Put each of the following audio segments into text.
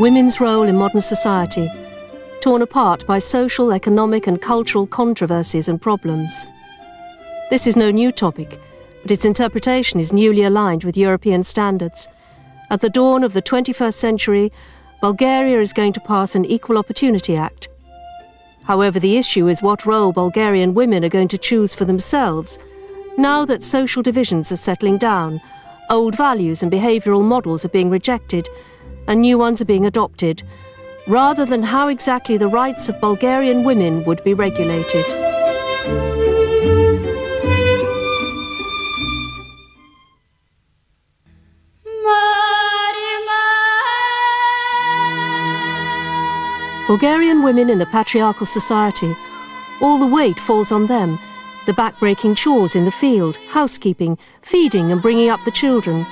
women's role in modern society, torn apart by social, economic and cultural controversies and problems. This is no new topic, but its interpretation is newly aligned with European standards. At the dawn of the 21st century, Bulgaria is going to pass an Equal Opportunity Act. However, the issue is what role Bulgarian women are going to choose for themselves, now that social divisions are settling down, old values and behavioural models are being rejected, and new ones are being adopted, rather than how exactly the rights of Bulgarian women would be regulated. Bulgarian women in the patriarchal society, all the weight falls on them, the back-breaking chores in the field, housekeeping, feeding and bringing up the children.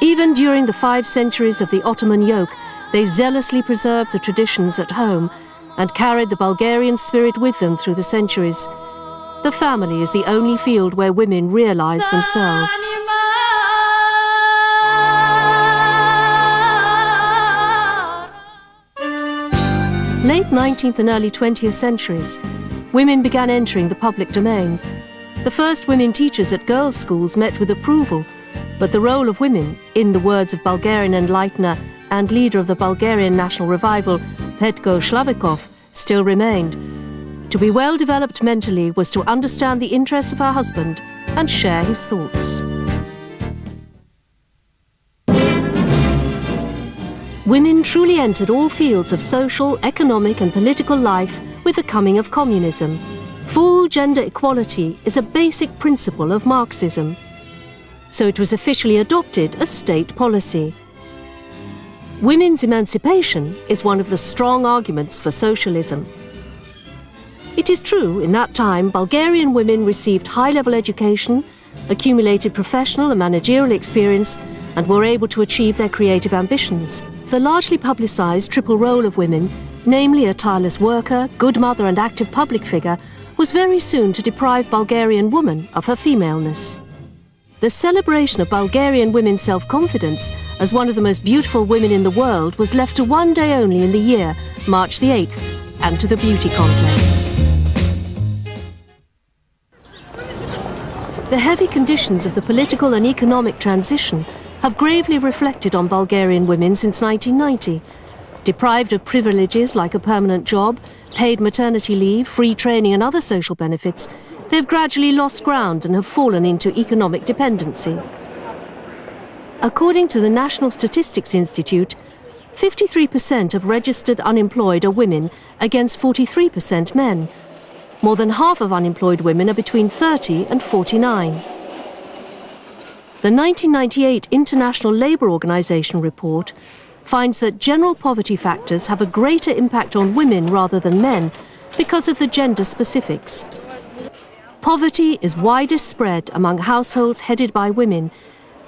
Even during the 5 centuries of the Ottoman yoke, they zealously preserved the traditions at home and carried the Bulgarian spirit with them through the centuries. The family is the only field where women realise themselves. Late 19th and early 20th centuries, women began entering the public domain. The first women teachers at girls' schools met with approval, but the role of women, in the words of Bulgarian enlightener and leader of the Bulgarian national revival, Petko Slavikov, still remained. To be well developed mentally was to understand the interests of her husband and share his thoughts. Women truly entered all fields of social, economic and political life with the coming of communism. Full gender equality is a basic principle of Marxism, so it was officially adopted as state policy. Women's emancipation is one of the strong arguments for socialism. It is true, in that time, Bulgarian women received high-level education, accumulated professional and managerial experience, and were able to achieve their creative ambitions. The largely publicised triple role of women, namely a tireless worker, good mother and active public figure, was very soon to deprive Bulgarian woman of her femaleness. The celebration of Bulgarian women's self-confidence as one of the most beautiful women in the world was left to one day only in the year, March the 8th, and to the beauty contests. The heavy conditions of the political and economic transition have gravely reflected on Bulgarian women since 1990. Deprived of privileges like a permanent job, paid maternity leave, free training and other social benefits, they have gradually lost ground and have fallen into economic dependency. According to the National Statistics Institute, 53% of registered unemployed are women against 43% men. More than half of unemployed women are between 30 and 49. The 1998 International Labour Organization report finds that general poverty factors have a greater impact on women rather than men because of the gender specifics. Poverty is widest spread among households headed by women,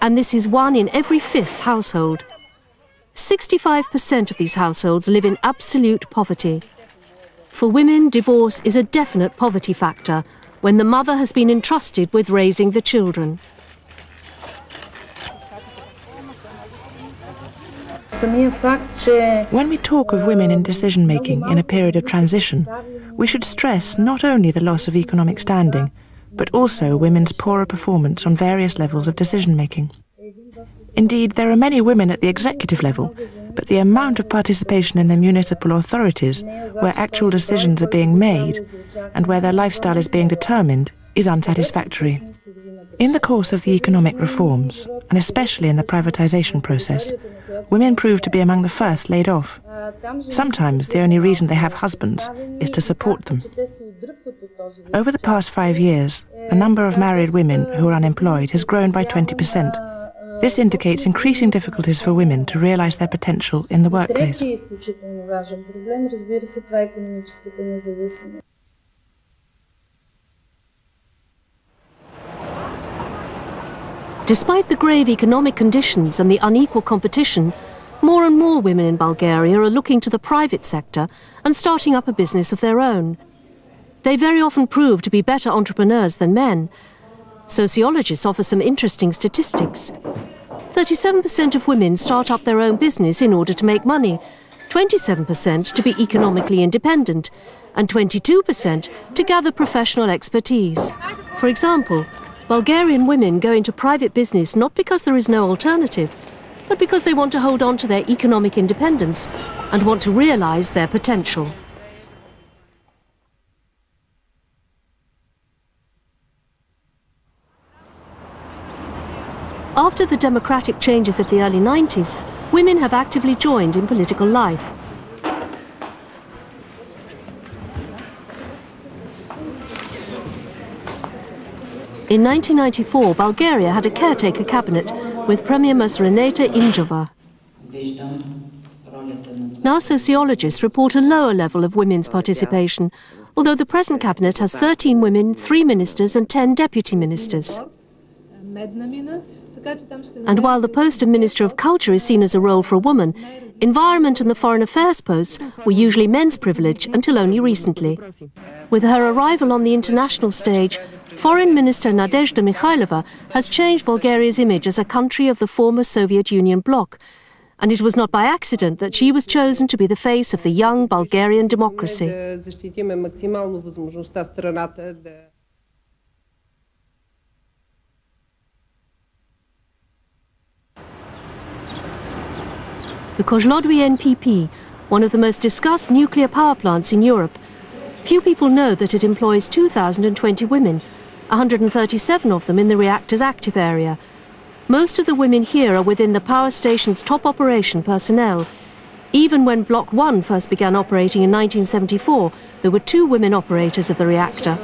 and this is 1 in every 5th household. 65% of these households live in absolute poverty. For women, divorce is a definite poverty factor when the mother has been entrusted with raising the children. When we talk of women in decision-making in a period of transition, we should stress not only the loss of economic standing, but also women's poorer performance on various levels of decision-making. Indeed, there are many women at the executive level, but the amount of participation in the municipal authorities, where actual decisions are being made and where their lifestyle is being determined, is unsatisfactory. In the course of the economic reforms, and especially in the privatization process, women prove to be among the first laid off. Sometimes the only reason they have husbands is to support them. Over the past 5 years, the number of married women who are unemployed has grown by 20%. This indicates increasing difficulties for women to realize their potential in the workplace. Despite the grave economic conditions and the unequal competition, more and more women in Bulgaria are looking to the private sector and starting up a business of their own. They very often prove to be better entrepreneurs than men. Sociologists offer some interesting statistics. 37% of women start up their own business in order to make money, 27% to be economically independent, and 22% to gather professional expertise. For example, Bulgarian women go into private business not because there is no alternative, but because they want to hold on to their economic independence and want to realise their potential. After the democratic changes of the early 90s, women have actively joined in political life. In 1994, Bulgaria had a caretaker cabinet with Premier Ms. Renata Injova. Now sociologists report a lower level of women's participation, although the present cabinet has 13 women, 3 ministers and 10 deputy ministers. And while the post of Minister of Culture is seen as a role for a woman, environment and the foreign affairs posts were usually men's privilege until only recently. With her arrival on the international stage, Foreign Minister Nadezhda Mikhailova has changed Bulgaria's image as a country of the former Soviet Union bloc, and it was not by accident that she was chosen to be the face of the young Bulgarian democracy. The Kozlodui NPP, one of the most discussed nuclear power plants in Europe. Few people know that it employs 2,020 women, 137 of them in the reactor's active area. Most of the women here are within the power station's top operation personnel. Even when Block 1 first began operating in 1974, there were 2 women operators of the reactor.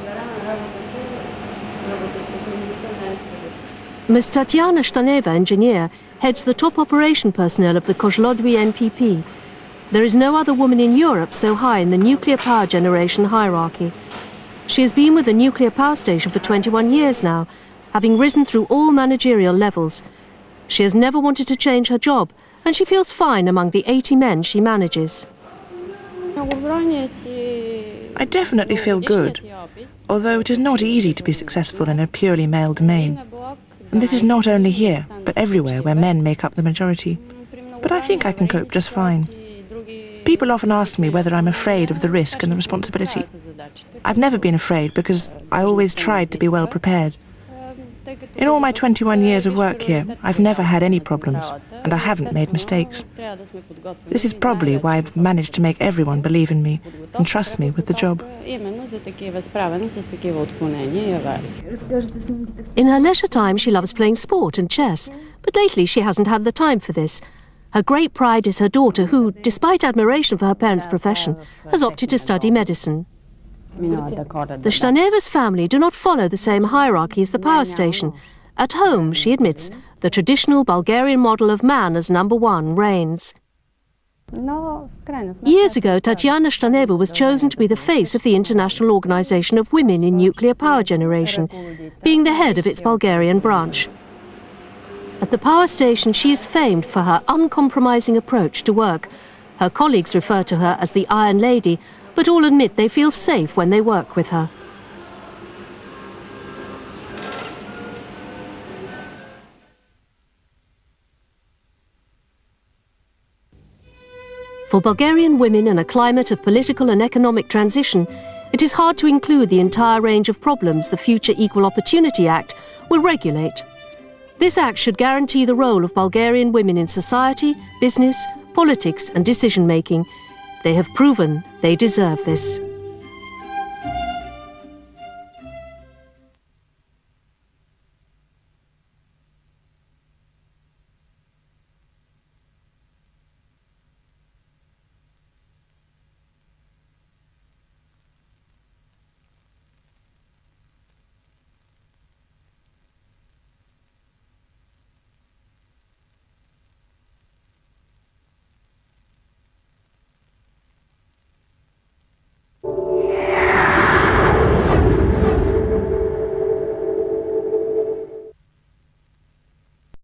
Ms. Tatiana Shtaneva, engineer, heads the top operation personnel of the Kozlodui NPP. There is no other woman in Europe so high in the nuclear power generation hierarchy. She has been with the nuclear power station for 21 years now, having risen through all managerial levels. She has never wanted to change her job, and she feels fine among the 80 men she manages. I definitely feel good, although it is not easy to be successful in a purely male domain. And this is not only here, but everywhere where men make up the majority. But I think I can cope just fine. People often ask me whether I'm afraid of the risk and the responsibility. I've never been afraid because I always tried to be well prepared. In all my 21 years of work here, I've never had any problems, and I haven't made mistakes. This is probably why I've managed to make everyone believe in me and trust me with the job. In her leisure time, she loves playing sport and chess, but lately she hasn't had the time for this. Her great pride is her daughter who, despite admiration for her parents' profession, has opted to study medicine. The Shtanevas' family do not follow the same hierarchy as the power station. At home, she admits, the traditional Bulgarian model of man as number one reigns. Years ago, Tatiana Shtaneva was chosen to be the face of the International Organization of Women in Nuclear Power Generation, being the head of its Bulgarian branch. At the power station, she is famed for her uncompromising approach to work. Her colleagues refer to her as the Iron Lady, but all admit they feel safe when they work with her. For Bulgarian women in a climate of political and economic transition, it is hard to include the entire range of problems the future Equal Opportunity Act will regulate. This act should guarantee the role of Bulgarian women in society, business, politics and decision-making. They have proven they deserve this.